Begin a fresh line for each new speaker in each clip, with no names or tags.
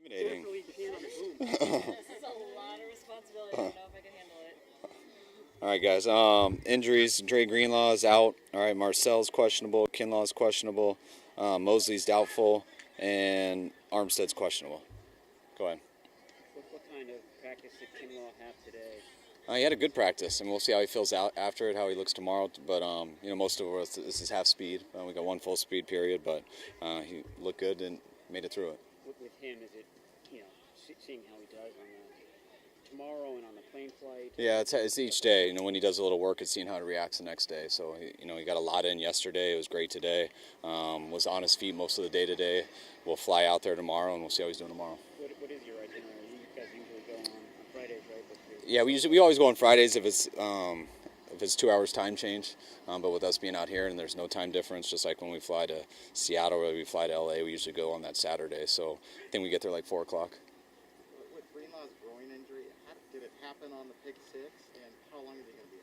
Intimidating.
This is a lot of responsibility. I don't know if I can handle it.
All right, guys. Injuries. Dre Greenlaw is out. All right, Marcel's questionable. Kinlaw's questionable. Mosley's doubtful. And Armstead's questionable. Go ahead.
What kind of practice did Kinlaw have today?
He had a good practice, and we'll see how he feels out after it, how he looks tomorrow. But, most of us, this is half speed. We got one full speed period, but he looked good and made it through it.
With him, is it, seeing how he does on tomorrow and on the plane flight?
Yeah, it's each day. When he does a little work, it's seeing how he reacts the next day. So, he got a lot in yesterday. It was great today. Was on his feet most of the day today. We'll fly out there tomorrow, and we'll see how he's doing tomorrow.
What is your itinerary? You guys usually go on Fridays, right?
Yeah, we always go on Fridays if it's 2 hours time change. But with us being out here and there's no time difference, just like when we fly to Seattle or we fly to LA, we usually go on that Saturday. So I think we get there like 4 o'clock.
With Greenlaw's groin injury, did it happen on the pick six, and how long is he going to be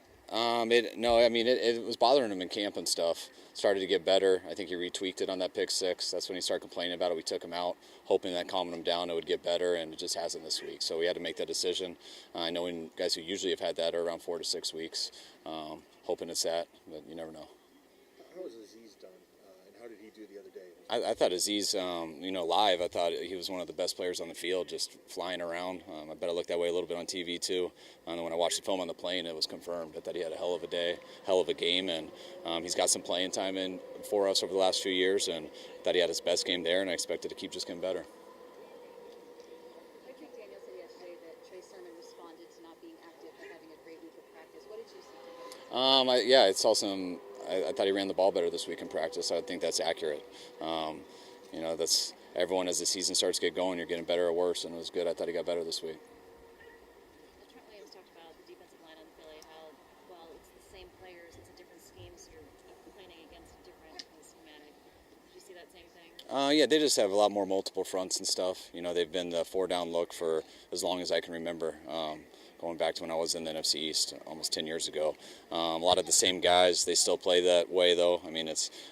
out?
It was bothering him in camp and stuff. Started to get better. I think he retweaked it on that pick six. That's when he started complaining about it. We took him out, hoping that calming him down it would get better, and it just hasn't this week. So we had to make that decision. I know guys who usually have had that are around 4 to 6 weeks. Hoping it's that, but you never know.
How was Aziz done, and how did he do the other day?
I thought Aziz, live, I thought he was one of the best players on the field, just flying around. I bet it looked that way a little bit on TV too. And when I watched the film on the plane, it was confirmed. I thought he had a hell of a day, hell of a game, and he's got some playing time in for us over the last few years, and I thought he had his best game there, and I expected to keep just getting better.
I think Daniel said yesterday that Trey Sermon responded to not being active but having a great week of practice. What did you see from him?
It's awesome. I thought he ran the ball better this week in practice. I think that's accurate. That's everyone as the season starts to get going, you're getting better or worse, and it was good. I thought he got better this week.
Trent Williams talked about the defensive line on Philly, how, it's the same players, it's a different scheme, so you're playing against a different schematic. Did you see that same thing?
Yeah, they just have a lot more multiple fronts and stuff. They've been the 4-down look for as long as I can remember. Going back to when I was in the NFC East almost 10 years ago. A lot of the same guys, they still play that way though.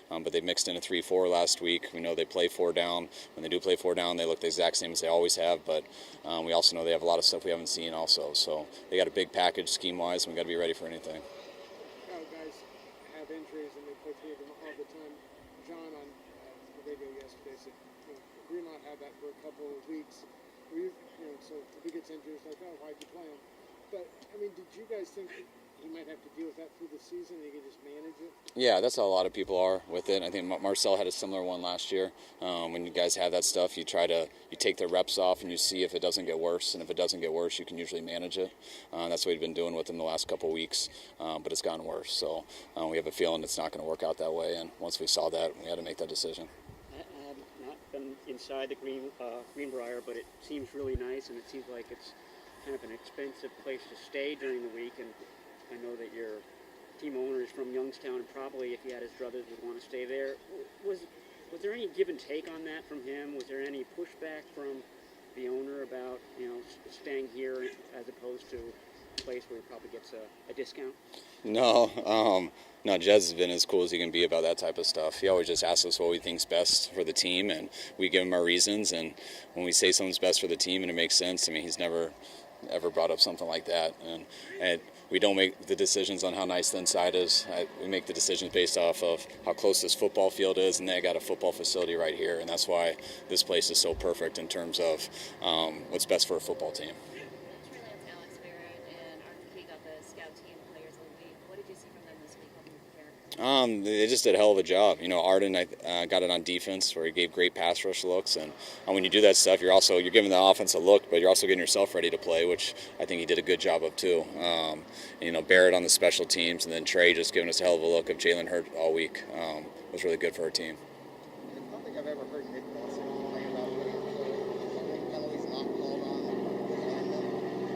But they mixed in a 3-4 last week. We know they play 4 down. When they do play 4 down, they look the exact same as they always have, but we also know they have a lot of stuff we haven't seen also. So they got a big package scheme-wise, and we got to be ready for anything.
How guys have injuries, and they play through them all the time. John on the radio yesterday said, Greenlaw had that for a couple of weeks. So if he gets injured, it's like, oh, why'd you play him? But, did you guys think he might have to deal with that through the season and he could just manage it?
Yeah, that's how a lot of people are with it. I think Marcel had a similar one last year. When you guys have that stuff, you take the reps off and you see if it doesn't get worse. And if it doesn't get worse, you can usually manage it. That's what we've been doing with him the last couple of weeks. But it's gotten worse. So we have a feeling it's not going to work out that way. And once we saw that, we had to make that decision.
I have not been inside the Greenbrier, but it seems really nice, and it seems like it's kind of an expensive place to stay during the week, and I know that your team owner is from Youngstown, and probably if he had his druthers would want to stay there. Was there any give and take on that from him? Was there any pushback from the owner about staying here as opposed to a place where he probably gets a discount?
No, Jez has been as cool as he can be about that type of stuff. He always just asks us what we think's best for the team, and we give him our reasons. And when we say something's best for the team and it makes sense, he's never ever brought up something like that. And we don't make the decisions on how nice the inside is. We make the decisions based off of how close this football field is, and they got a football facility right here, and that's why this place is so perfect in terms of what's best for a football team. They just did a hell of a job. Arden got it on defense where he gave great pass rush looks, and when you do that stuff, you're giving the offense a look, but you're also getting yourself ready to play, which I think he did a good job of too. Barrett on the special teams, and then Trey just giving us a hell of a look of Jalen Hurts all week was really good for our team.
I don't think I've ever heard Nick Nelson complain about putting penalties not called on.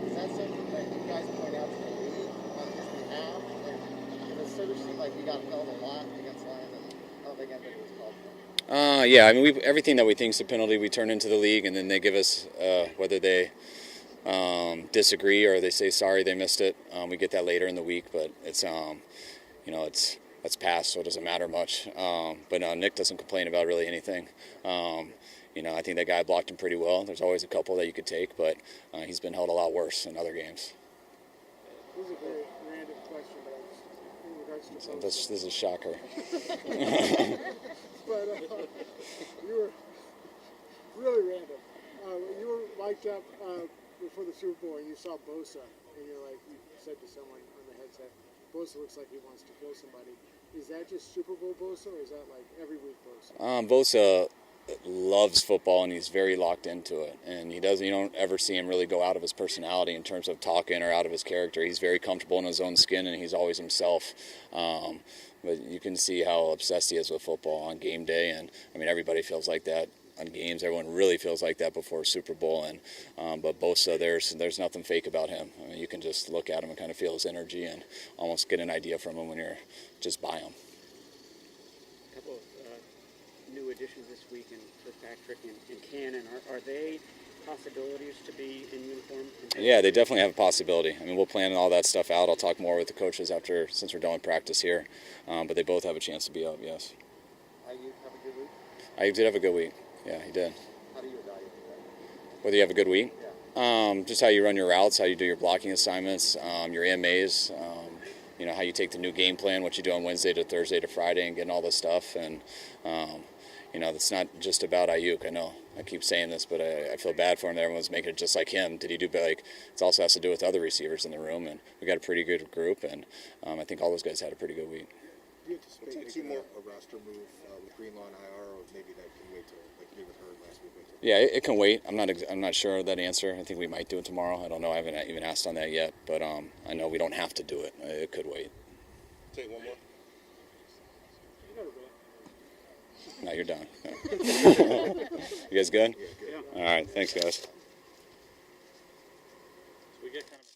Is that something that you guys point out to the league on his behalf? It sort of seemed like he got held a lot against Lions, and I don't think anybody was called for.
Everything that we think is a penalty, we turn into the league, and then they give us whether they disagree or they say sorry they missed it. We get that later in the week, but it's that's past, so it doesn't matter much. But no, Nick doesn't complain about really anything. I think that guy blocked him pretty well. There's always a couple that you could take, but he's been held a lot worse in other games.
This is a very random question, but I just, in regards to
So this is a shocker.
but you were really random. You were mic'd up before the Super Bowl, and you saw Bosa, and you said to someone on the headset, Bosa looks like he wants to kill somebody. Is that just Super Bowl Bosa, or is that like every week Bosa?
Bosa loves football, and he's very locked into it. And you don't ever see him really go out of his personality in terms of talking or out of his character. He's very comfortable in his own skin, and he's always himself. But you can see how obsessed he is with football on game day, and everybody feels like that on games. Everyone really feels like that before Super Bowl. And but Bosa, there's nothing fake about him. You can just look at him and kind of feel his energy and almost get an idea from him when you're just by him.
A couple of new additions this week in Fitzpatrick and Cannon. Are they possibilities to be in uniform?
Yeah, they definitely have a possibility. We'll plan all that stuff out. I'll talk more with the coaches since we're done with practice here. But they both have a chance to be up, yes.
Ayuk have a good week?
Ayuk did have a good week. Yeah, he did.
How do you evaluate that?
Whether you have a good week?
Yeah.
Just how you run your routes, how you do your blocking assignments, your MAs, how you take the new game plan, what you do on Wednesday to Thursday to Friday and getting all this stuff. And, it's not just about Ayuk. I know I keep saying this, but I feel bad for him that everyone's making it just like him. Did he do it also has to do with other receivers in the room, and we got a pretty good group, and I think all those guys had a pretty good week.
Do you anticipate
Two more a roster move with Greenlaw and IR, or maybe that can wait till like you did with Hurd last week.
Yeah, it can wait. I'm not sure of that answer. I think we might do it tomorrow. I don't know. I haven't even asked on that yet, but I know we don't have to do it. It could wait.
Take one more.
You never will.
Now you're done. You guys good?
Yeah, good.
All right. Thanks, guys.
So we get kind of